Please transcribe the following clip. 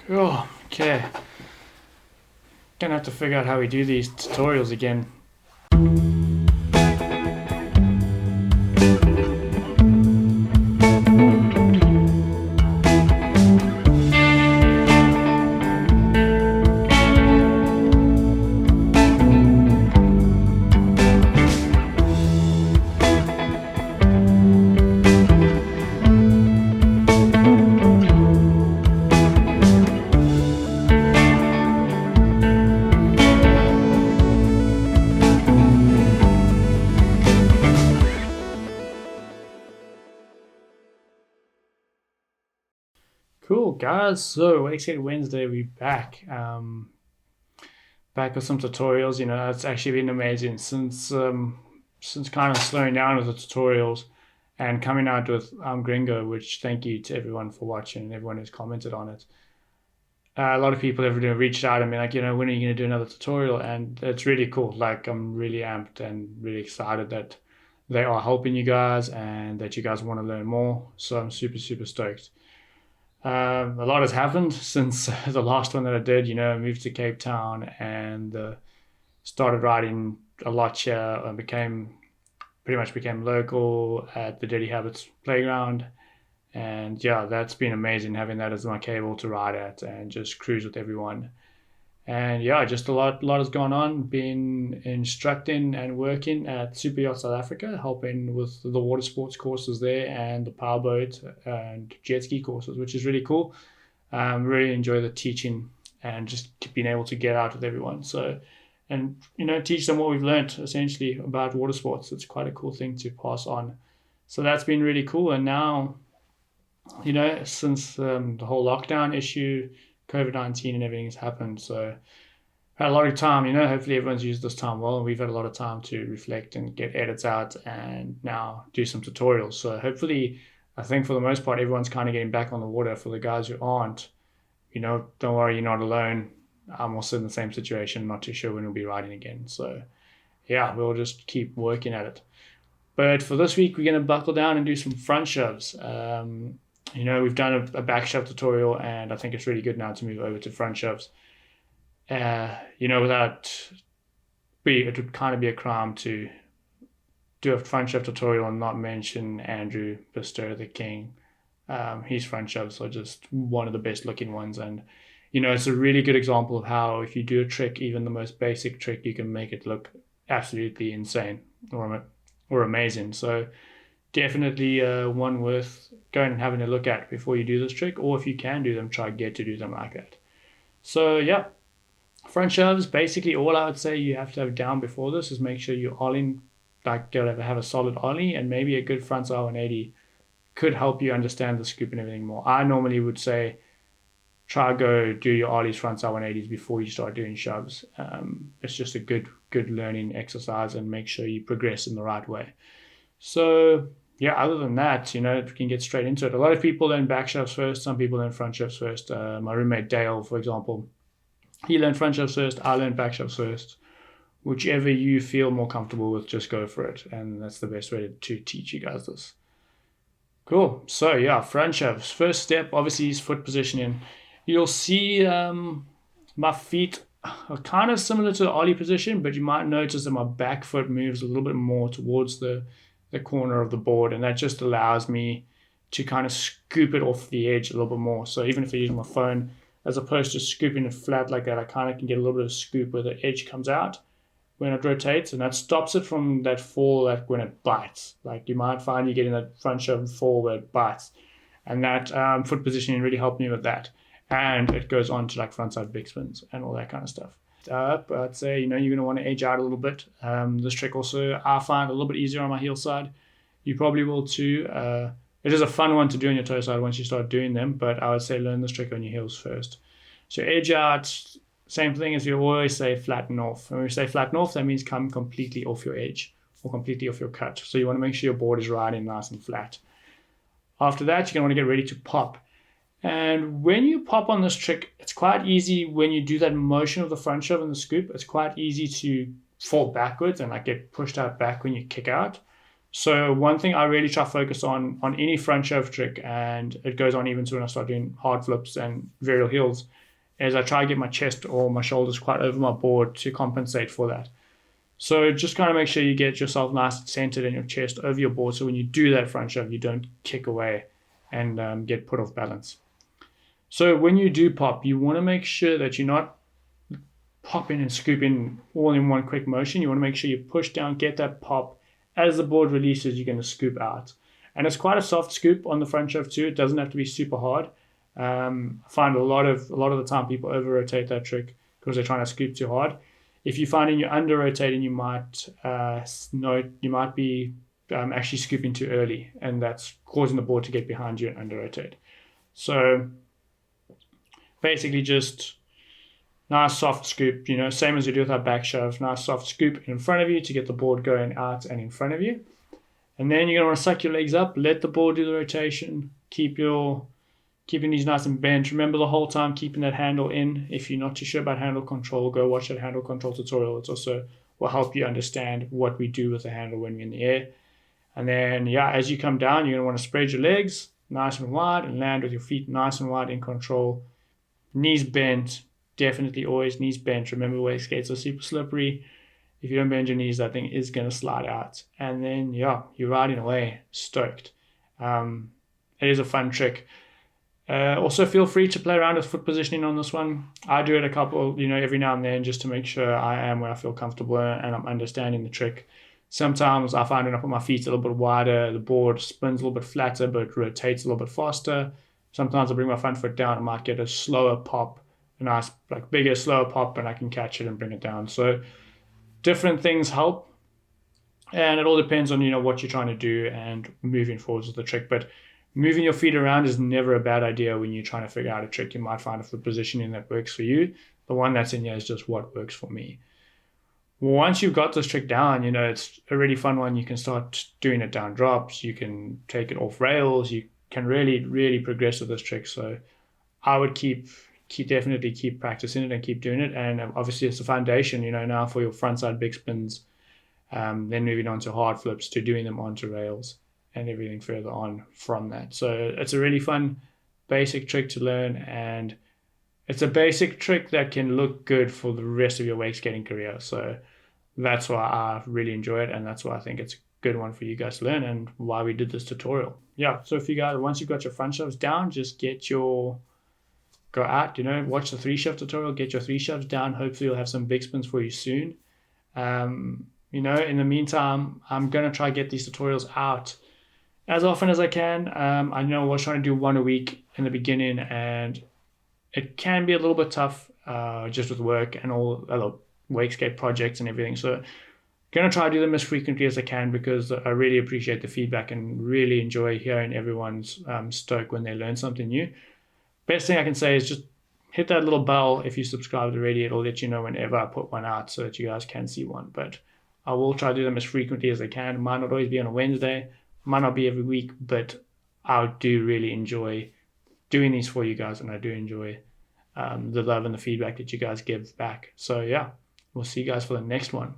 Oh, okay. Gonna have to figure out how we do these tutorials again. Cool, guys. So, Wakeskate Wednesday, we back. Back with some tutorials. It's actually been amazing since kind of slowing down with the tutorials and coming out with Gringo. Which thank you to everyone for watching and everyone who's commented on it. A lot of people have reached out and been like, when are you going to do another tutorial? And it's really cool. Like, I'm really amped and really excited that they are helping you guys and that you guys want to learn more. So I'm super, super stoked. A lot has happened since the last one that I did. I moved to Cape Town and started riding a lot here and pretty much became local at the Dirty Habits playground. And yeah, that's been amazing having that as my cable to ride at and just cruise with everyone. And yeah, just a lot has gone on. Been instructing and working at Super Yacht South Africa, helping with the water sports courses there and the powerboat and jet ski courses, which is really cool. Really enjoy the teaching and just being able to get out with everyone. So, and teach them what we've learned essentially about water sports. It's quite a cool thing to pass on. So that's been really cool. And now, since the whole lockdown issue, COVID-19 and everything has happened. So had a lot of time, hopefully everyone's used this time well, and we've had a lot of time to reflect and get edits out and now do some tutorials. So hopefully, I think for the most part, everyone's kind of getting back on the water. For the guys who aren't, don't worry, you're not alone. I'm also in the same situation, not too sure when we'll be riding again. So yeah, we'll just keep working at it. But for this week, we're going to buckle down and do some front shoves. We've done a back shove tutorial, and I think it's really good now to move over to front shoves. It would kind of be a crime to do a front shove tutorial and not mention Andrew Bister, the king. His front shoves are just one of the best looking ones. And, it's a really good example of how if you do a trick, even the most basic trick, you can make it look absolutely insane or amazing. So definitely one worth going and having a look at before you do this trick, or if you can do them, try get to do them like that. So yeah, front shoves, basically all I would say you have to have down before this is make sure you're ollie, like have a solid ollie, and maybe a good frontside 180 could help you understand the scoop and everything more. I normally would say try go do your ollies, frontside 180s before you start doing shoves. It's just a good learning exercise, and make sure you progress in the right way. So yeah, other than that, we can get straight into it. A lot of people learn back shoves first. Some people learn front shoves first. My roommate Dale, for example, he learned front shoves first. I learned back shoves first. Whichever you feel more comfortable with, just go for it. And that's the best way to teach you guys this. Cool. So yeah, front shoves. First step, obviously, is foot positioning. You'll see my feet are kind of similar to the ollie position, but you might notice that my back foot moves a little bit more towards the corner of the board, and that just allows me to kind of scoop it off the edge a little bit more. So even if I use my phone, as opposed to scooping it flat like that, I kind of can get a little bit of scoop where the edge comes out when it rotates, and that stops it from that fall that when it bites. Like you might find you're getting that front shove fall where it bites, and that foot positioning really helped me with that. And it goes on to like frontside big spins and all that kind of stuff. I'd say, you're going to want to edge out a little bit. This trick also, I find a little bit easier on my heel side. You probably will too. It is a fun one to do on your toe side once you start doing them, but I would say learn this trick on your heels first. So edge out, same thing as we always say, flatten off. When we say flatten off, that means come completely off your edge or completely off your cut. So you want to make sure your board is riding nice and flat. After that, you're going to want to get ready to pop. And when you pop on this trick, it's quite easy when you do that motion of the front shove and the scoop. It's quite easy to fall backwards and like get pushed out back when you kick out. So one thing I really try to focus on any front shove trick, and it goes on even to when I start doing hard flips and varial heels, is I try to get my chest or my shoulders quite over my board to compensate for that. So just kind of make sure you get yourself nice and centered in your chest over your board, so when you do that front shove, you don't kick away and get put off balance. So when you do pop, you want to make sure that you're not popping and scooping all in one quick motion. You want to make sure you push down, get that pop. As the board releases, you're going to scoop out. And it's quite a soft scoop on the front shove too. It doesn't have to be super hard. I find a lot of the time people over rotate that trick because they're trying to scoop too hard. If you're finding you're under rotating, you might be actually scooping too early, and that's causing the board to get behind you and under rotate. So basically just nice soft scoop, same as you do with our back shove, nice soft scoop in front of you to get the board going out and in front of you. And then you're going to want to suck your legs up, let the board do the rotation, keeping these nice and bent. Remember the whole time keeping that handle in. If you're not too sure about handle control, go watch that handle control tutorial. It also will help you understand what we do with the handle when we're in the air. And then, as you come down, you're going to want to spread your legs nice and wide and land with your feet nice and wide in control. Knees bent, definitely always knees bent. Remember, wakeskates are super slippery. If you don't bend your knees, that thing is going to slide out. And then, you're riding away, stoked. It is a fun trick. Also, feel free to play around with foot positioning on this one. I do it a couple, every now and then just to make sure I am where I feel comfortable and I'm understanding the trick. Sometimes I find when I put my feet a little bit wider, the board spins a little bit flatter but rotates a little bit faster. Sometimes I bring my front foot down, I might get a slower pop, a nice, bigger, slower pop, and I can catch it and bring it down. So different things help, and it all depends on, what you're trying to do and moving forwards with the trick. But moving your feet around is never a bad idea when you're trying to figure out a trick. You might find a foot positioning that works for you. The one that's in here is just what works for me. Once you've got this trick down, it's a really fun one. You can start doing it down drops. You can take it off rails. You can really, really progress with this trick. So I would definitely keep practicing it and keep doing it. And obviously it's a foundation, now for your frontside big spins, then moving on to hard flips, to doing them onto rails and everything further on from that. So it's a really fun basic trick to learn, and it's a basic trick that can look good for the rest of your wake skating career. So that's why I really enjoy it, and that's why I think it's a good one for you guys to learn and why we did this tutorial. So if you guys, once you've got your front shoves down, just go out, watch the 3-shove tutorial, get your 3 shoves down. Hopefully you'll have some big spins for you soon. In the meantime, I'm going to try to get these tutorials out as often as I can. I know I was trying to do one a week in the beginning, and it can be a little bit tough just with work and all other wakeskate projects and everything. So I'm going to try to do them as frequently as I can, because I really appreciate the feedback and really enjoy hearing everyone's stoke when they learn something new. Best thing I can say is just hit that little bell if you subscribed already. It'll let you know whenever I put one out so that you guys can see one. But I will try to do them as frequently as I can. It might not always be on a Wednesday, might not be every week, but I do really enjoy doing these for you guys, and I do enjoy the love and the feedback that you guys give back. So we'll see you guys for the next one.